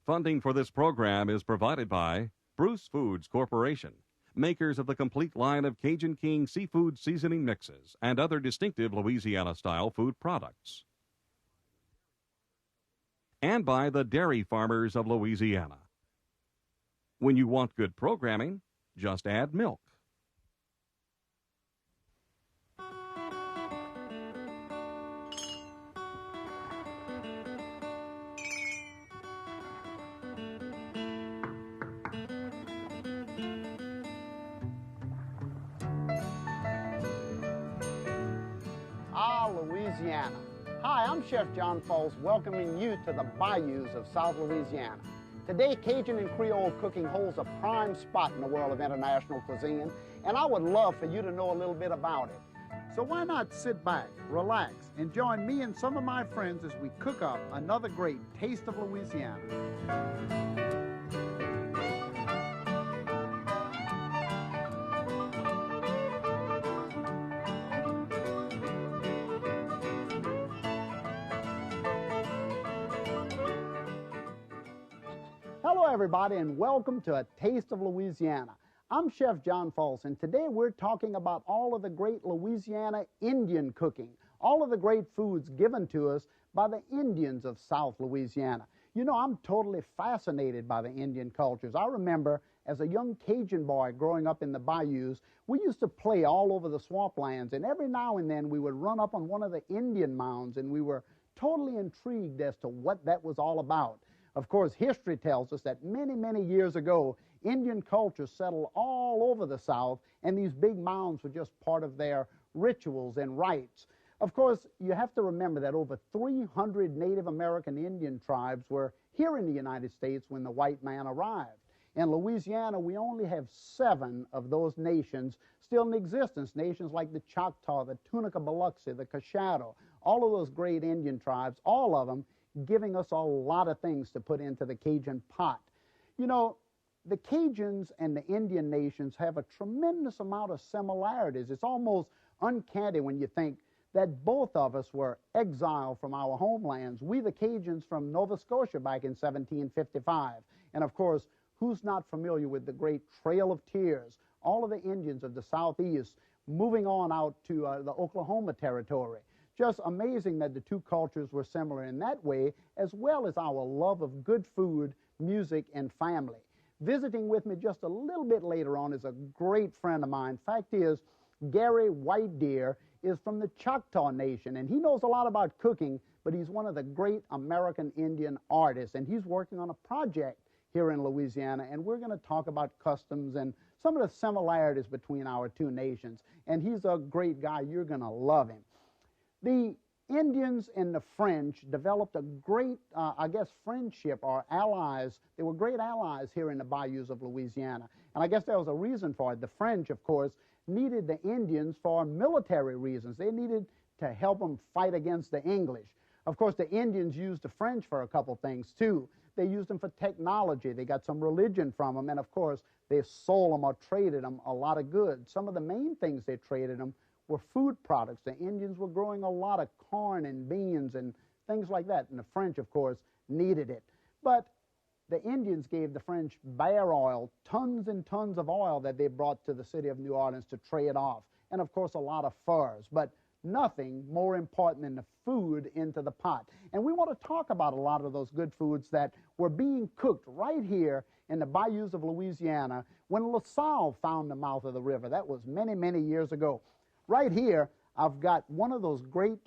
Funding for this program is provided by Bruce Foods Corporation, makers of the complete line of Cajun King seafood seasoning mixes and other distinctive Louisiana-style food products. And by the Dairy Farmers of Louisiana. When you want good programming, just add milk. Louisiana. Hi, I'm Chef John Folse, welcoming you to the bayous of South Louisiana. Today, Cajun and Creole cooking holds a prime spot in the world of international cuisine, and I would love for you to know a little bit about it. So why not sit back, relax, and join me and some of my friends as we cook up another great Taste of Louisiana. Hello everybody and welcome to A Taste of Louisiana. I'm Chef John Folse, and today we're talking about all of the great Louisiana Indian cooking, all of the great foods given to us by the Indians of South Louisiana. You know, I'm totally fascinated by the Indian cultures. I remember as a young Cajun boy growing up in the bayous, we used to play all over the swamplands, and every now and then we would run up on one of the Indian mounds, and we were totally intrigued as to what that was all about. Of course, history tells us that many, many years ago, Indian culture settled all over the South, and these big mounds were just part of their rituals and rites. Of course, you have to remember that over 300 Native American Indian tribes were here in the United States when the white man arrived. In Louisiana, we only have 7 of those nations still in existence, nations like the Choctaw, the Tunica Biloxi, the Cashado, all of those great Indian tribes, all of them giving us a lot of things to put into the Cajun pot. You know, the Cajuns and the Indian nations have a tremendous amount of similarities. It's almost uncanny when you think that both of us were exiled from our homelands. We, the Cajuns, from Nova Scotia back in 1755. And of course, who's not familiar with the great Trail of Tears? All of the Indians of the Southeast moving on out to the Oklahoma Territory. Just amazing that the two cultures were similar in that way, as well as our love of good food, music, and family. Visiting with me just a little bit later on is a great friend of mine. Fact is, Gary White Deer is from the Choctaw Nation, and he knows a lot about cooking, but he's one of the great American Indian artists, and he's working on a project here in Louisiana, and we're going to talk about customs and some of the similarities between our two nations. And he's a great guy. You're going to love him. The Indians and the French developed a great, friendship or allies. They were great allies here in the bayous of Louisiana. And I guess there was a reason for it. The French, of course, needed the Indians for military reasons. They needed to help them fight against the English. Of course, the Indians used the French for a couple things, too. They used them for technology. They got some religion from them. And, of course, they sold them or traded them a lot of goods. Some of the main things they traded them were food products. The Indians were growing a lot of corn and beans and things like that, and the French, of course, needed it. But the Indians gave the French bear oil, tons and tons of oil that they brought to the city of New Orleans to trade off, and of course a lot of furs, but nothing more important than the food into the pot. And we want to talk about a lot of those good foods that were being cooked right here in the bayous of Louisiana when LaSalle found the mouth of the river. That was many, many years ago. Right here, I've got one of those great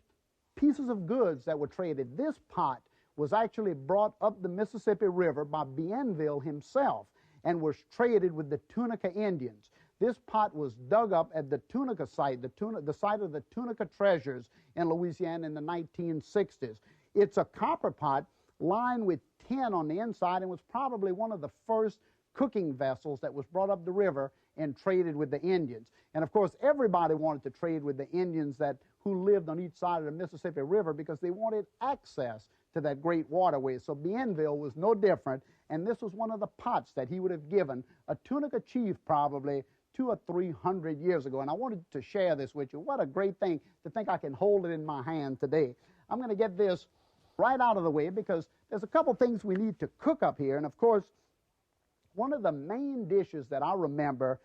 pieces of goods that were traded. This pot was actually brought up the Mississippi River by Bienville himself and was traded with the Tunica Indians. This pot was dug up at the Tunica site, the site of the Tunica treasures in Louisiana in the 1960s. It's a copper pot lined with tin on the inside and was probably one of the first cooking vessels that was brought up the river and traded with the Indians. And of course, everybody wanted to trade with the Indians who lived on each side of the Mississippi River because they wanted access to that great waterway. So Bienville was no different, and this was one of the pots that he would have given a Tunica chief probably 200 or 300 years ago. And I wanted to share this with you. What a great thing to think I can hold it in my hand today. I'm going to get this right out of the way because there's a couple things we need to cook up here. And of course, one of the main dishes that I remember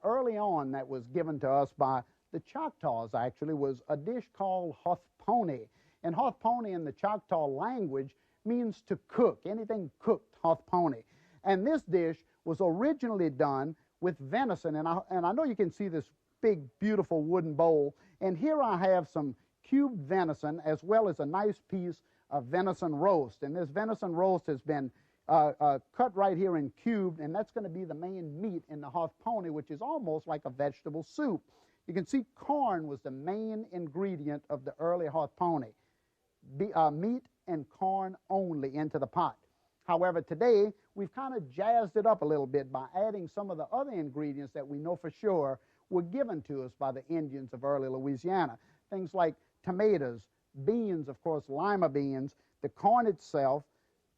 early on that was given to us by the Choctaws actually was a dish called Hulhponi. And Hulhponi in the Choctaw language means to cook, anything cooked, Hulhponi. And this dish was originally done with venison, and I know you can see this big, beautiful wooden bowl. And here I have some cubed venison as well as a nice piece of venison roast. And this venison roast has been cut right here in cubed, and that's going to be the main meat in the Hulhponi, which is almost like a vegetable soup. You can see corn was the main ingredient of the early Hulhponi. Meat and corn only into the pot. However, today, we've kind of jazzed it up a little bit by adding some of the other ingredients that we know for sure were given to us by the Indians of early Louisiana. Things like tomatoes, beans, of course, lima beans, the corn itself,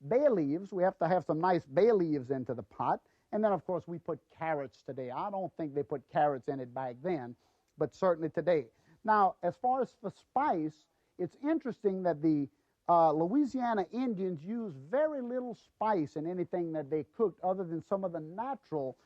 bay leaves. We have to have some nice bay leaves into the pot. And then, of course, we put carrots today. I don't think they put carrots in it back then, but certainly today. Now, as far as for spice, it's interesting that the Louisiana Indians used very little spice in anything that they cooked other than some of the natural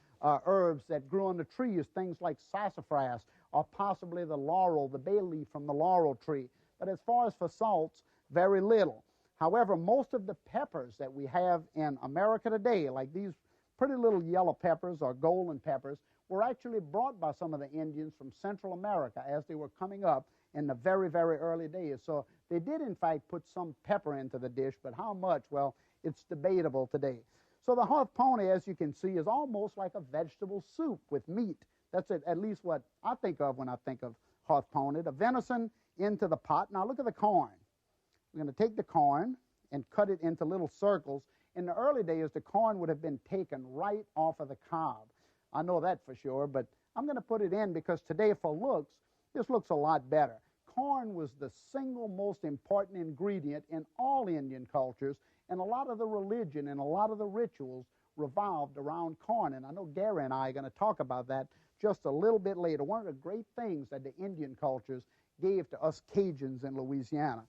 herbs that grew on the trees, things like sassafras or possibly the laurel, the bay leaf from the laurel tree. But as far as for salts, very little. However, most of the peppers that we have in America today, like these pretty little yellow peppers or golden peppers, were actually brought by some of the Indians from Central America as they were coming up in the very, very early days. So they did, in fact, put some pepper into the dish, but how much? Well, it's debatable today. So the Hulhponi, as you can see, is almost like a vegetable soup with meat. That's at least what I think of when I think of Hulhponi. The venison into the pot. Now look at the corn. We're going to take the corn and cut it into little circles. In the early days, the corn would have been taken right off of the cob. I know that for sure, but I'm going to put it in because today, for looks, this looks a lot better. Corn was the single most important ingredient in all Indian cultures, and a lot of the religion and a lot of the rituals revolved around corn. And I know Gary and I are going to talk about that just a little bit later. One of the great things that the Indian cultures gave to us Cajuns in Louisiana.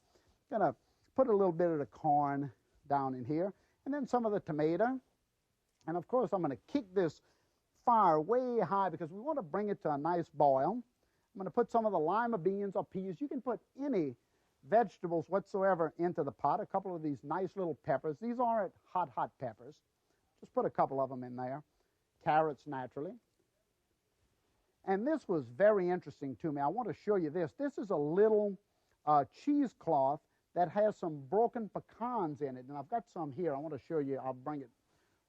I'm going to put a little bit of the corn down in here, and then some of the tomato. And of course, I'm going to kick this fire way high because we want to bring it to a nice boil. I'm going to put some of the lima beans or peas. You can put any vegetables whatsoever into the pot. A couple of these nice little peppers. These aren't hot peppers. Just put a couple of them in there. Carrots, naturally. And this was very interesting to me. I want to show you this. This is a little cheesecloth that has some broken pecans in it. And I've got some here. I want to show you. I'll bring it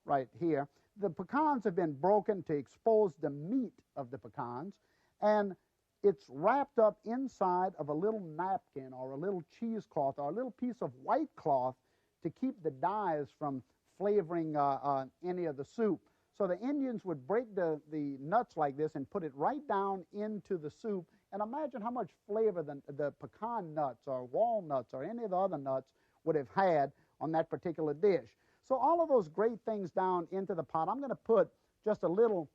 right here. The pecans have been broken to expose the meat of the pecans. And it's wrapped up inside of a little napkin or a little cheesecloth or a little piece of white cloth to keep the dyes from flavoring any of the soup. So the Indians would break the nuts like this and put it right down into the soup. And imagine how much flavor the pecan nuts or walnuts or any of the other nuts would have had on that particular dish. So all of those great things down into the pot. I'm going to put just a little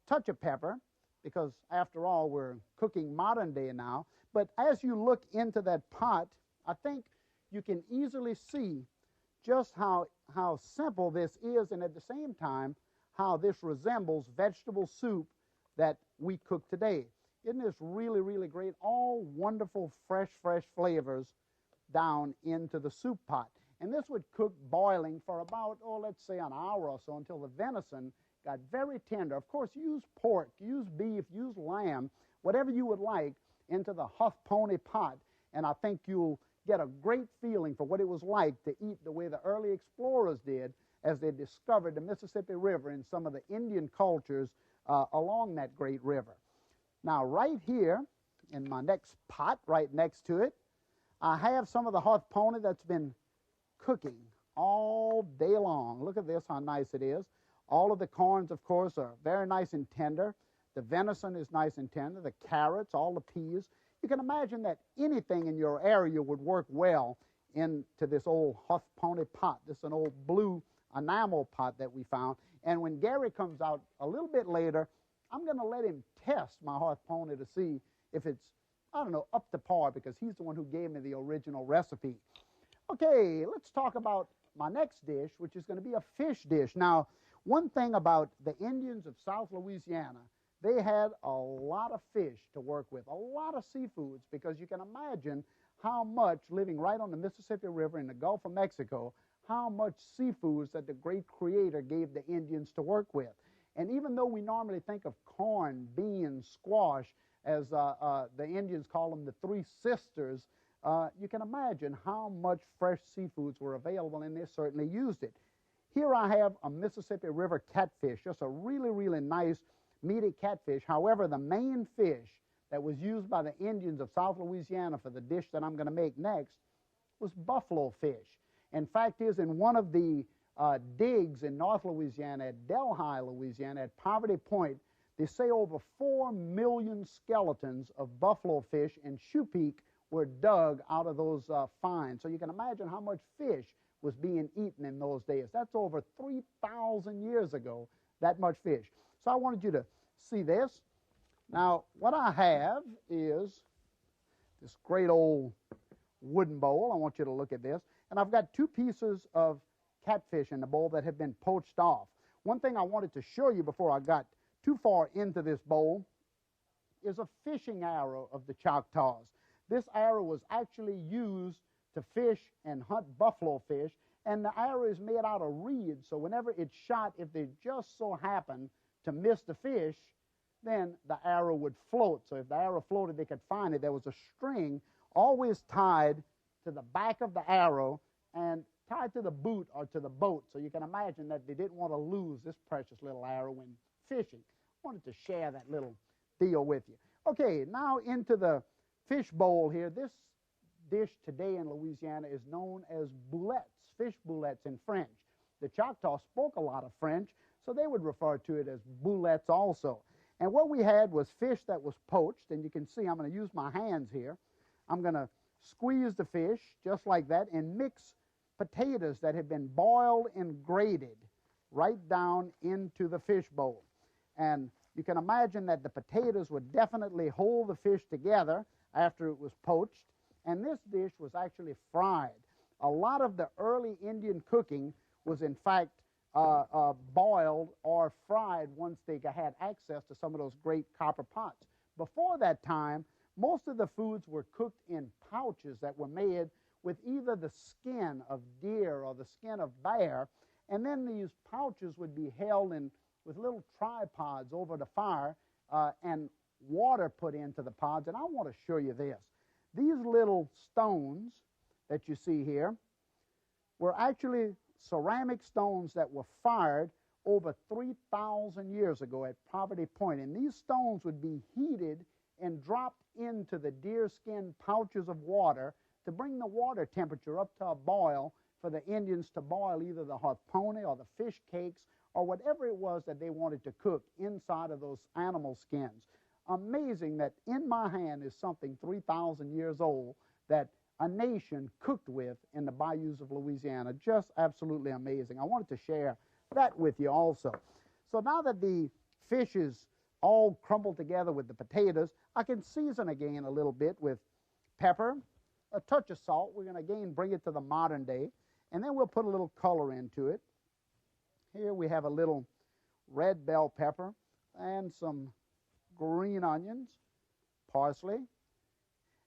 touch of pepper, because after all, we're cooking modern day now. But as you look into that pot, I think you can easily see just how simple this is, and at the same time, how this resembles vegetable soup that we cook today. Isn't this really, really great? All wonderful, fresh flavors down into the soup pot. And this would cook boiling for about, let's say an hour or so until the venison got very tender. Of course, use pork, use beef, use lamb, whatever you would like into the Hulhponi pot. And I think you'll get a great feeling for what it was like to eat the way the early explorers did as they discovered the Mississippi River and some of the Indian cultures along that great river. Now, right here in my next pot, right next to it, I have some of the Hulhponi that's been cooking all day long. Look at this, how nice it is. All of the corns, of course, are very nice and tender. The venison is nice and tender. The carrots, all the peas. You can imagine that anything in your area would work well into this old Hulhponi pot. This is an old blue enamel pot that we found. And when Gary comes out a little bit later, I'm going to let him test my Hulhponi to see if it's, I don't know, up to par, because he's the one who gave me the original recipe. Okay, let's talk about my next dish, which is going to be a fish dish. Now, one thing about the Indians of South Louisiana, they had a lot of fish to work with, a lot of seafoods, because you can imagine how much, living right on the Mississippi River in the Gulf of Mexico, how much seafoods that the great creator gave the Indians to work with. And even though we normally think of corn, beans, squash, as the Indians call them the three sisters, you can imagine how much fresh seafoods were available, and they certainly used it. Here I have a Mississippi River catfish, just a really, really nice, meaty catfish. However, the main fish that was used by the Indians of South Louisiana for the dish that I'm going to make next was buffalo fish. And fact is, in one of the digs in North Louisiana, at Delhi, Louisiana, at Poverty Point, they say over 4 million skeletons of buffalo fish in Shoe Peak were dug out of those finds. So you can imagine how much fish was being eaten in those days. That's over 3,000 years ago, that much fish. So I wanted you to see this. Now, what I have is this great old wooden bowl. I want you to look at this. And I've got 2 pieces of catfish in the bowl that have been poached off. One thing I wanted to show you before I got too far into this bowl is a fishing arrow of the Choctaws. This arrow was actually used to fish and hunt buffalo fish, and the arrow is made out of reed, so whenever it's shot, if they just so happen to miss the fish, then the arrow would float. So if the arrow floated, they could find it. There was a string always tied to the back of the arrow and tied to the boot or to the boat, so you can imagine that they didn't want to lose this precious little arrow when fishing. I wanted to share that little deal with you. Okay, now into the fish bowl here. This dish today in Louisiana is known as boulettes, fish boulettes in French. The Choctaw spoke a lot of French, so they would refer to it as boulettes also. And what we had was fish that was poached, and you can see I'm going to use my hands here. I'm going to squeeze the fish just like that and mix potatoes that have been boiled and grated right down into the fish bowl. And you can imagine that the potatoes would definitely hold the fish together after it was poached. And this dish was actually fried. A lot of the early Indian cooking was in fact boiled or fried once they had access to some of those great copper pots. Before that time, most of the foods were cooked in pouches that were made with either the skin of deer or the skin of bear, and then these pouches would be held in with little tripods over the fire and water put into the pods. And I want to show you this. These little stones that you see here were actually ceramic stones that were fired over 3,000 years ago at Poverty Point. And these stones would be heated and dropped into the deerskin pouches of water to bring the water temperature up to a boil for the Indians to boil either the Hulhponi or the fish cakes or whatever it was that they wanted to cook inside of those animal skins. Amazing that in my hand is something 3,000 years old that a nation cooked with in the bayous of Louisiana. Just absolutely amazing. I wanted to share that with you also. So now that the fish is all crumbled together with the potatoes, I can season again a little bit with pepper, a touch of salt. We're going to again bring it to the modern day, and then we'll put a little color into it. Here we have a little red bell pepper and some green onions, parsley,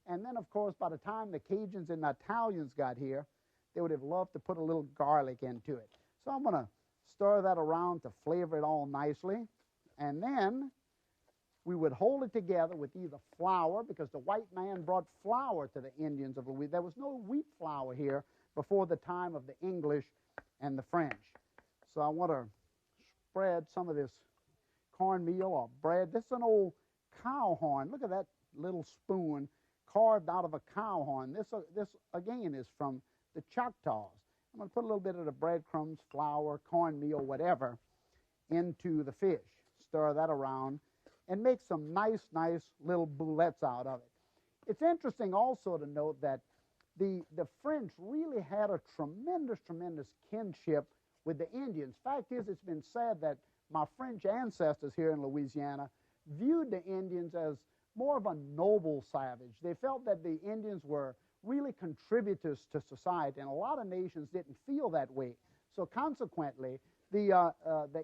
and then, of course, by the time the Cajuns and the Italians got here, they would have loved to put a little garlic into it. So I'm going to stir that around to flavor it all nicely, and then we would hold it together with either flour, because the white man brought flour to the Indians of Louisiana. There was no wheat flour here before the time of the English and the French. So I want to spread some of this cornmeal or bread. This is an old cow horn. Look at that little spoon carved out of a cow horn. This again, is from the Choctaws. I'm going to put a little bit of the breadcrumbs, flour, cornmeal, whatever, into the fish. Stir that around and make some nice little boulettes out of it. It's interesting also to note that the French really had a tremendous kinship with the Indians. Fact is, it's been said that my French ancestors here in Louisiana viewed the Indians as more of a noble savage. They felt that the Indians were really contributors to society, and a lot of nations didn't feel that way. So consequently, the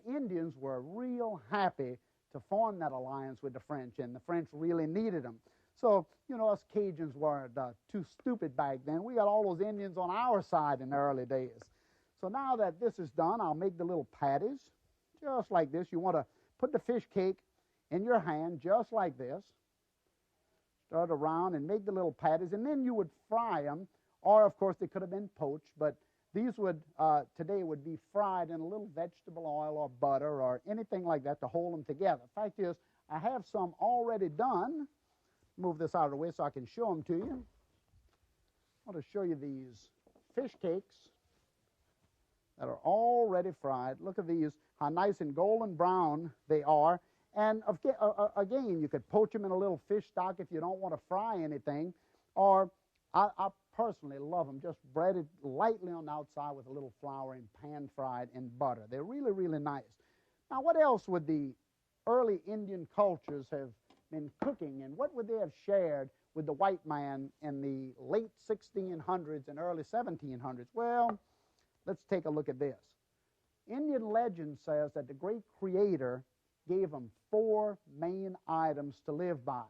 Indians were real happy to form that alliance with the French, and the French really needed them. So, you know, us Cajuns weren't too stupid back then. We got all those Indians on our side in the early days. So now that this is done, I'll make the little patties just like this. You want to put the fish cake in your hand just like this. Stir it around and make the little patties, and then you would fry them, or of course they could have been poached, but these would today would be fried in a little vegetable oil or butter or anything like that to hold them together. The fact is, I have some already done. Move this out of the way so I can show them to you. I want to show you these fish cakes that are already fried. Look at these, how nice and golden brown they are. And again, you could poach them in a little fish stock if you don't want to fry anything. Or I personally love them just breaded lightly on the outside with a little flour and pan-fried in butter. They're really, really nice. Now, what else would the early Indian cultures have been cooking, and what would they have shared with the white man in the late 1600s and early 1700s? Well, let's take a look at this. Indian legend says that the great creator gave them 4 main items to live by.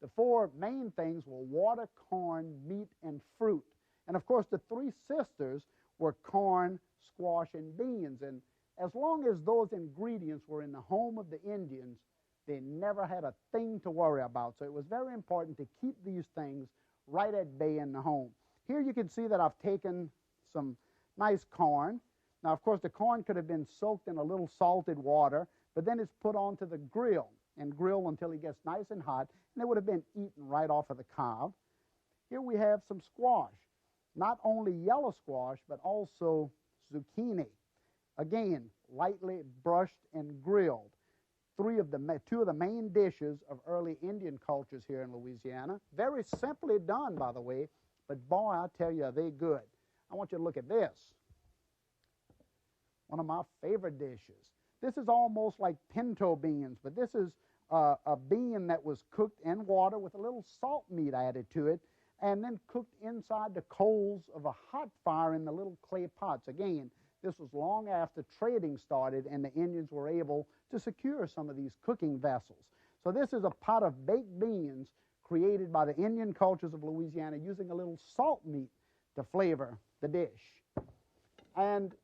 The 4 main things were water, corn, meat, and fruit. And of course, the 3 sisters were corn, squash, and beans. And as long as those ingredients were in the home of the Indians, they never had a thing to worry about. So it was very important to keep these things right at bay in the home. Here you can see that I've taken some nice corn. Now, of course, the corn could have been soaked in a little salted water, but then it's put onto the grill and grilled until it gets nice and hot, and it would have been eaten right off of the cob. Here we have some squash, not only yellow squash, but also zucchini. Again, lightly brushed and grilled. 2 of the main dishes of early Indian cultures here in Louisiana. Very simply done, by the way, but boy, I tell you, are they good. I want you to look at this. One of my favorite dishes. This is almost like pinto beans, but this is a bean that was cooked in water with a little salt meat added to it, and then cooked inside the coals of a hot fire in the little clay pots. Again, this was long after trading started and the Indians were able to secure some of these cooking vessels. So this is a pot of baked beans created by the Indian cultures of Louisiana using a little salt meat to flavor the dish. And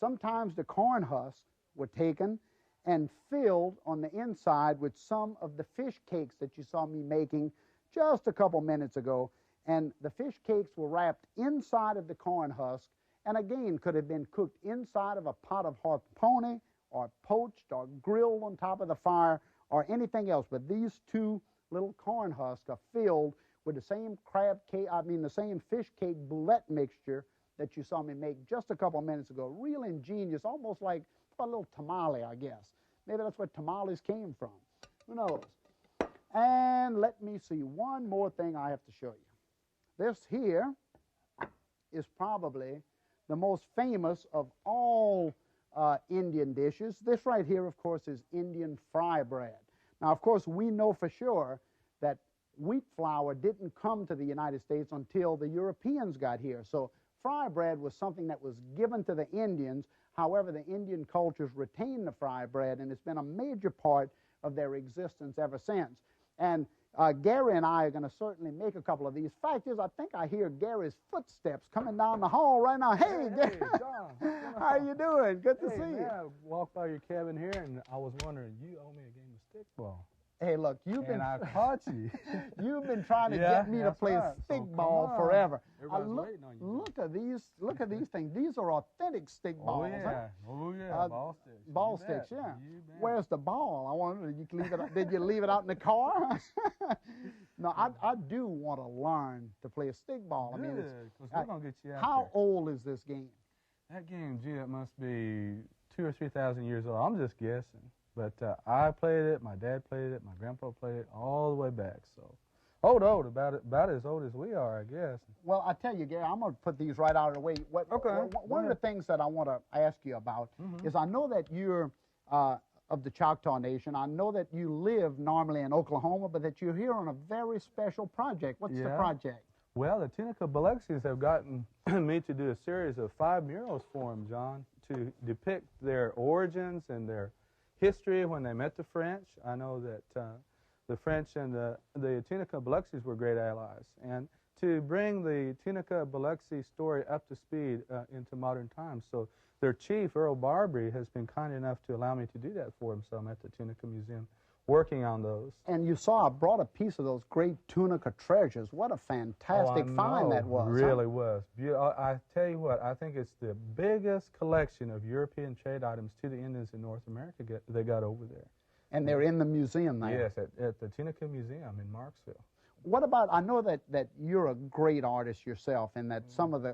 sometimes the corn husks were taken and filled on the inside with some of the fish cakes that you saw me making just a couple minutes ago. And the fish cakes were wrapped inside of the corn husk, and again could have been cooked inside of a pot of Hulhponi, or poached or grilled on top of the fire, or anything else. But these 2 little corn husks are filled with the same the same fish cake boulette mixture that you saw me make just a couple minutes ago. Real ingenious, almost like a little tamale, I guess. Maybe that's where tamales came from. Who knows? And let me see, one more thing I have to show you. This here is probably the most famous of all Indian dishes. This right here, of course, is Indian fry bread. Now, of course, we know for sure that wheat flour didn't come to the United States until the Europeans got here. So fry bread was something that was given to the Indians. However, the Indian cultures retained the fry bread, and it's been a major part of their existence ever since. And Gary and I are going to certainly make a couple of these. Fact is, I think I hear Gary's footsteps coming down the hall right now. Hey, Gary. John. How you doing? Good to see you. I walked by your cabin here, and I was wondering, you owe me a game of stickball. Hey, look, And I caught you. You've been trying to get me to play stickball forever. Everybody's waiting on you. Look at these things. These are authentic stickballs. Oh yeah, ball sticks. Ball sticks, yeah. Where's the ball? I wonder, did you leave it out in the car? No, I do want to learn to play a stickball. I mean, because we're gonna get you out how there. old is this game? That game, gee, it must be 2,000 or 3,000 years old. I'm just guessing. But I played it, my dad played it, my grandpa played it all the way back. So old, about as old as we are, I guess. Well, I tell you, Gary, I'm going to put these right out of the way. One of the things that I want to ask you about is I know that you're of the Choctaw Nation. I know that you live normally in Oklahoma, but that you're here on a very special project. What's the project? Well, the Tunica Boulettes have gotten me to do a series of 5 murals for them, John, to depict their origins and their history when they met the French. I know that the French and the Tunica Boulettes were great allies. And to bring the Tunica Boulettes story up to speed into modern times. So their chief, Earl Barbary, has been kind enough to allow me to do that for him. So I'm at the Tunica Museum working on those. And you saw I brought a piece of those great Tunica treasures. What a fantastic find that was. It really was. I tell you what, I think it's the biggest collection of European trade items to the Indians in North America they got over there. And they're in the museum now. Yes, at the Tunica Museum in Marksville. What about, I know that you're a great artist yourself, and that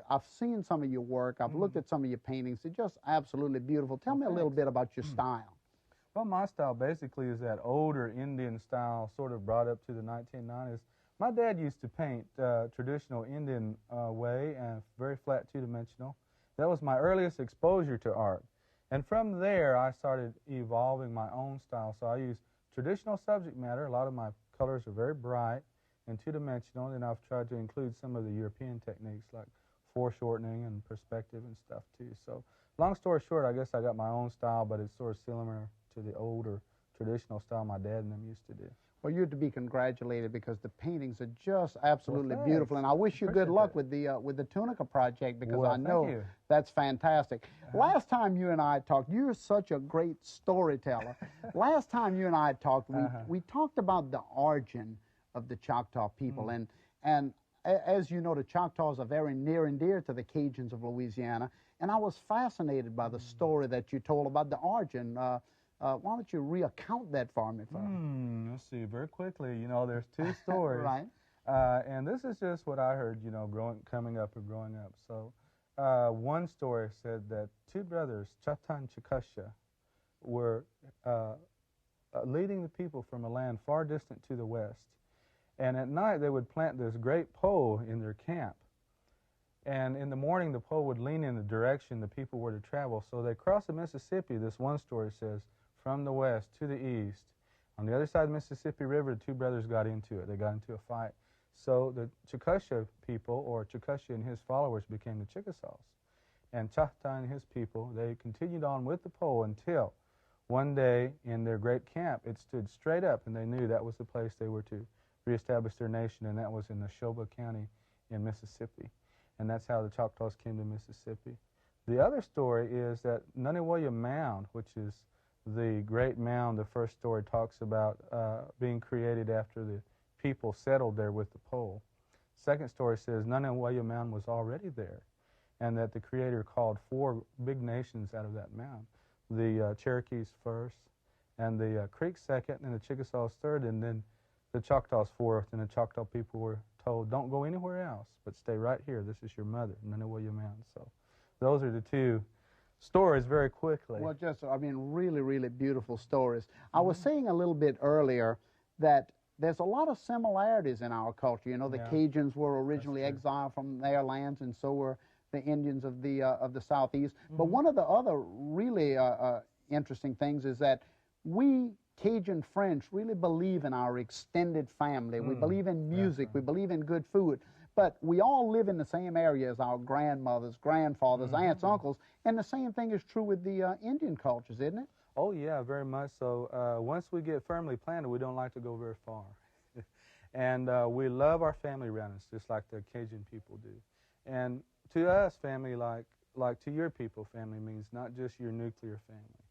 I've seen some of your work, I've looked at some of your paintings, they're just absolutely beautiful. Tell me a little bit about your style. Well, my style basically is that older Indian style, sort of brought up to the 1990s. My dad used to paint traditional Indian way, and very flat two-dimensional. That was my earliest exposure to art. And from there, I started evolving my own style. So I use traditional subject matter. A lot of my colors are very bright and two-dimensional, and I've tried to include some of the European techniques like foreshortening and perspective and stuff too. So long story short, I guess I got my own style, but it's sort of similar to the older traditional style my dad and them used to do. Well, you're to be congratulated because the paintings are just absolutely beautiful, and I wish you good luck with the Tunica project, because I know that's fantastic. Last time you and I talked, you're such a great storyteller. Last time you and I talked, we talked about the origin of the Choctaw people, and as you know, the Choctaws are very near and dear to the Cajuns of Louisiana, and I was fascinated by the story that you told about the origin. Why don't you recount that for me? Let's see, very quickly. You know, there's 2 stories. Right. And this is just what I heard, you know, coming up and growing up. So one story said that 2 brothers, Choctaw and Choctaw, were leading the people from a land far distant to the west. And at night, they would plant this great pole in their camp. And in the morning, the pole would lean in the direction the people were to travel. So they crossed the Mississippi, this one story says, from the west to the east. On the other side of the Mississippi River, the 2 brothers got into it. They got into a fight. So the Choctaw people, or Choctaw and his followers, became the Chickasaws. And Choctaw and his people, they continued on with the pole until one day in their great camp, it stood straight up, and they knew that was the place they were to reestablish their nation, and that was in Neshoba County in Mississippi. And that's how the Choctaws came to Mississippi. The other story is that Nunnewayo Mound, which is the great mound the first story talks about being created after the people settled there with the pole. Second story says Nunnewayo Mound was already there, and that the Creator called 4 big nations out of that mound. The Cherokees first, and the Creeks second, and the Chickasaws third, and then the Choctaws fourth, and the Choctaw people were told, don't go anywhere else, but stay right here. This is your mother, Nunnewayo Mound. So those are the 2 stories very quickly. Well, just, I mean, really, really beautiful stories. I was saying a little bit earlier that there's a lot of similarities in our culture. You know, the Cajuns were originally exiled from their lands, and so were the Indians of the Southeast. But one of the other really interesting things is that we Cajun French really believe in our extended family. We believe in music. We believe in good food. But we all live in the same area as our grandmothers, grandfathers, aunts, uncles, and the same thing is true with the Indian cultures, isn't it? Oh, yeah, very much so. Once we get firmly planted, we don't like to go very far. And we love our family around us, just like the Cajun people do. And to us, family, like to your people, family means not just your nuclear family,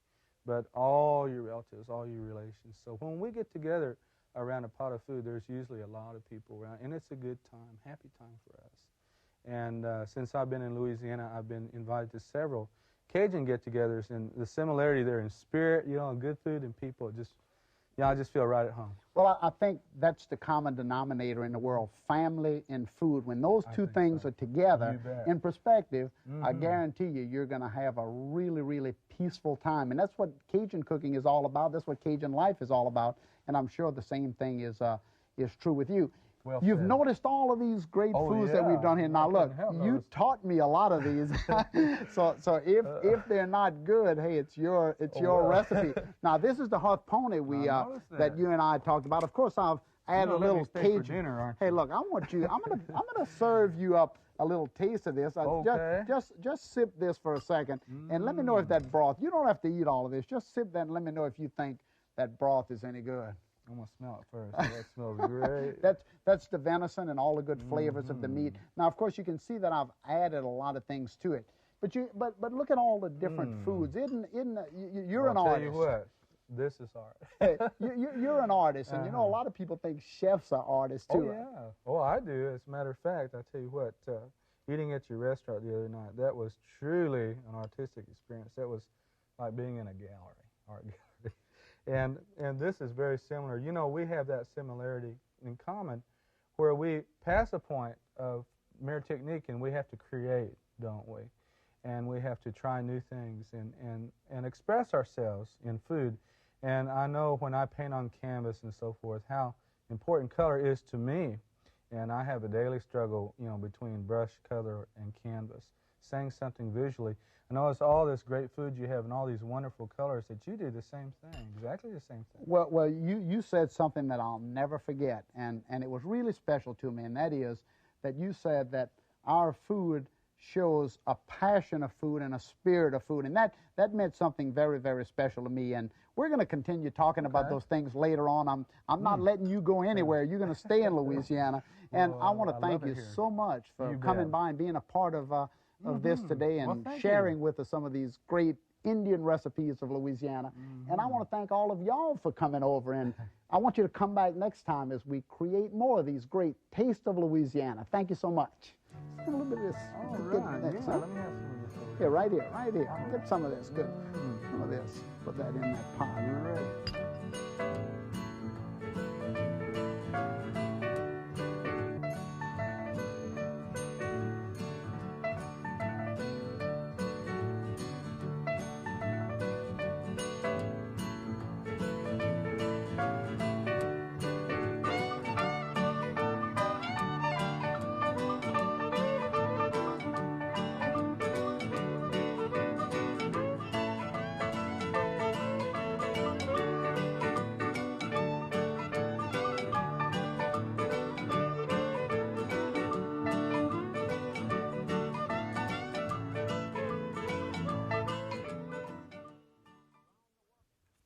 but all your relatives, all your relations. So when we get together around a pot of food, there's usually a lot of people around, and it's a good time, happy time for us. And since I've been in Louisiana, I've been invited to several Cajun get-togethers, and the similarity there in spirit, you know, and good food and people, just, I just feel right at home. Well, I think that's the common denominator in the world, family and food. When those 2 things are together in perspective, I guarantee you're going to have a really, really peaceful time. And that's what Cajun cooking is all about. That's what Cajun life is all about. And I'm sure the same thing is true with you. Well You've said. Noticed all of these great foods that we've done here. Now, look, you taught me a lot of these. so if they're not good, hey, it's your recipe. Now, this is the Hulhponi that you and I talked about. Of course, I've add a little Cajun. For dinner, aren't Hey, you? look, I want you. I'm gonna serve you up a little taste of this. Okay. Just sip this for a second, and let me know if that broth. You don't have to eat all of this. Just sip that and let me know if you think that broth is any good. I'm gonna smell it first. That smells great. That's the venison and all the good flavors of the meat. Now, of course, you can see that I've added a lot of things to it. But look at all the different foods. You're an artist. I'll tell you what, this is art. You're an artist, and you know a lot of people think chefs are artists too. Oh yeah. Oh, I do. As a matter of fact, I tell you what, eating at your restaurant the other night, that was truly an artistic experience. That was like being in a gallery, art gallery. And this is very similar. You know, we have that similarity in common, where we pass a point of mere technique and we have to create, don't we? And we have to try new things and express ourselves in food. And I know when I paint on canvas and so forth, how important color is to me. And I have a daily struggle, you know, between brush, color, and canvas. Saying something visually. I notice all this great food you have and all these wonderful colors that you do the same thing, exactly the same thing. Well, you said something that I'll never forget, and it was really special to me, and that is that you said that our food shows a passion of food and a spirit of food, and that meant something very, very special to me. And we're going to continue talking about those things later on. I'm not letting you go anywhere. You're going to stay in Louisiana, and I want to thank you so much for coming by and being a part of this today and sharing with us some of these great Indian recipes of Louisiana. And I want to thank all of y'all for coming over, and I want you to come back next time as we create more of these great Taste of Louisiana. Thank you so much. Let's get a little bit of this. All right. Let me have some of this over here. Right here, right here. Get some of this. Good. Some of this. Put that in that pot. You're ready.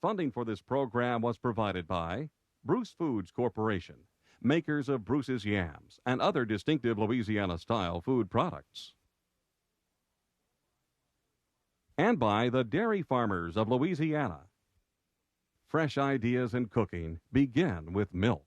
Funding for this program was provided by Bruce Foods Corporation, makers of Bruce's Yams and other distinctive Louisiana-style food products. And by the Dairy Farmers of Louisiana. Fresh ideas in cooking begin with milk.